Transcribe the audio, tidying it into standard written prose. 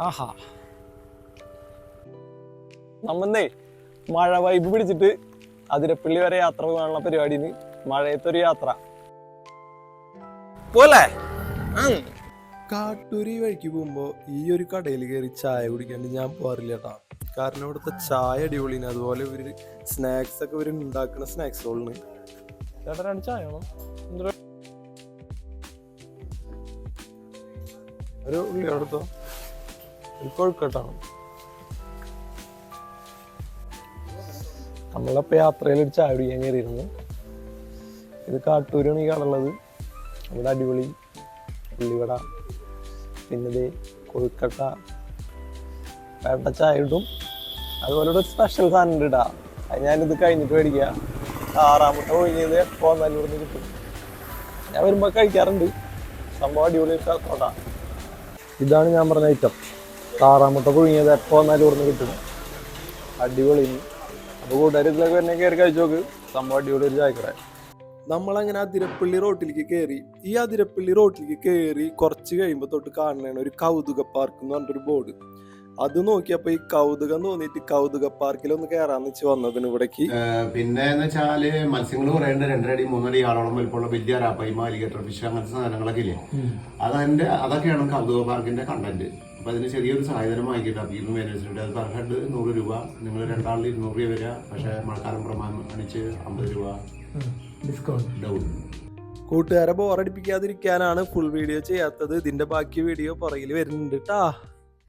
ആഹാ നമ്മന്നേ മഴ വൈബ് പിടിച്ചിട്ട് അതിരപ്പള്ളി വരെ യാത്ര പോകാനുള്ള പരിപാടിന് മഴയത്തൊരു യാത്ര പോലെ. കാട്ടൂരി വഴിക്ക് പോകുമ്പോൾ ഈ ഒരു കടയിൽ കയറി ചായ കുടിക്കാണ്ട് ഞാൻ പോകാറില്ല കേട്ടോ. കാരണം ഇവിടുത്തെ ചായ അടിപൊളിന്, അതുപോലെ ഇവര് സ്നാക്സ് ഒക്കെ ഇവര് ഉണ്ടാക്കുന്ന സ്നാക്സുകളിന്. ചേട്ടാ രണ്ട് ചായ വേണോ? ഒരു ഉള്ളി എടുത്തോ, കൊഴുക്കട്ടാണ്. നമ്മളപ്പോ യാത്രയിൽ ഒരു ചായ കുടിക്കാൻ കയറിയിരുന്നു. ഇത് കാട്ടൂരാണ് ഈ കടയുള്ളത്. ഇവിടെ അടിപൊളി ഉള്ളിവട, പിന്നെ കൊഴുക്കട്ട, വേണ്ട ചായ കിട്ടും. അതുപോലെ ഒരു സ്പെഷ്യൽ സാധനം ഉണ്ട് ഇടാ. അത് ഞാനിത് കഴിഞ്ഞിട്ട് മേടിക്കുക. താറാമുട്ട ഒഴിഞ്ഞത് എപ്പോ വന്നാലും ഇവിടുന്ന് കിട്ടും. ഞാൻ വരുമ്പോ കഴിക്കാറുണ്ട്. സംഭവം അടിപൊളി കോട്ട. ഇതാണ് ഞാൻ പറഞ്ഞ ഐറ്റം. താറാമുട്ട പുഴുങ്ങിയത് എപ്പോ വന്നാലും ഇവിടുന്ന് കിട്ടും. അടിപൊളി. അപ്പൊ കൂട്ടുകാർ ഇതിലൊക്കെ തന്നെ കയറി കഴിച്ചു നോക്ക്. സംഭവം അടിപൊളി ഒരു ചായക്കട. നമ്മളങ്ങനെ അതിരപ്പള്ളി റോട്ടിലേക്ക് കയറി. ഈ അതിരപ്പള്ളി റോട്ടിലേക്ക് കയറി കുറച്ച് കഴിയുമ്പോൾ തൊട്ട് കാണുന്നതാണ് ഒരു കൗതുക പാർക്ക് എന്ന് പറഞ്ഞിട്ടൊരു ബോർഡ്. അത് നോക്കിയപ്പോ ഈ കൗതുകം തോന്നിയിട്ട് കൗതുക പാർക്കിൽ ഒന്ന് കയറാന്ന് വെച്ച് വന്നതിന് ഇവിടേക്ക്. പിന്നെ എന്ന് വെച്ചാല് മത്സ്യങ്ങൾ കുറേണ്ട്, 2 അടി 3 അടി ആളോളം വലിപ്പമുള്ള വലിയ റാപ്പൈമ, അലിഗേറ്റർ ഫിഷ്, അങ്ങനത്തെ സാധനങ്ങളൊക്കെ ഇല്ലേ. അതൊക്കെയാണ് കൗതുക പാർക്കിന്റെ കണ്ടന്റ്. അപ്പൊ അതിന് ചെറിയൊരു സഹായധനം വാങ്ങിക്കിട്ട് അപ്പീന്ന് മേനേജ്മെന്റ്. അത് പെർ ഹെഡ് 100 രൂപ. നിങ്ങൾ 2 ആളിൽ 200 രൂപ വരിക. പക്ഷെ മഴക്കാലം പ്രമാണിച്ച് 50 രൂപ ഡിസ്കൗണ്ട് ഡൗൺ. കൂട്ടുകാരെ ബോറടിപ്പിക്കാതിരിക്കാനാണ് ഫുൾ വീഡിയോ ചെയ്യാത്തത്. ഇതിന്റെ ബാക്കി വീഡിയോ പുറകിൽ വരുന്നുണ്ട് ട്ടാ.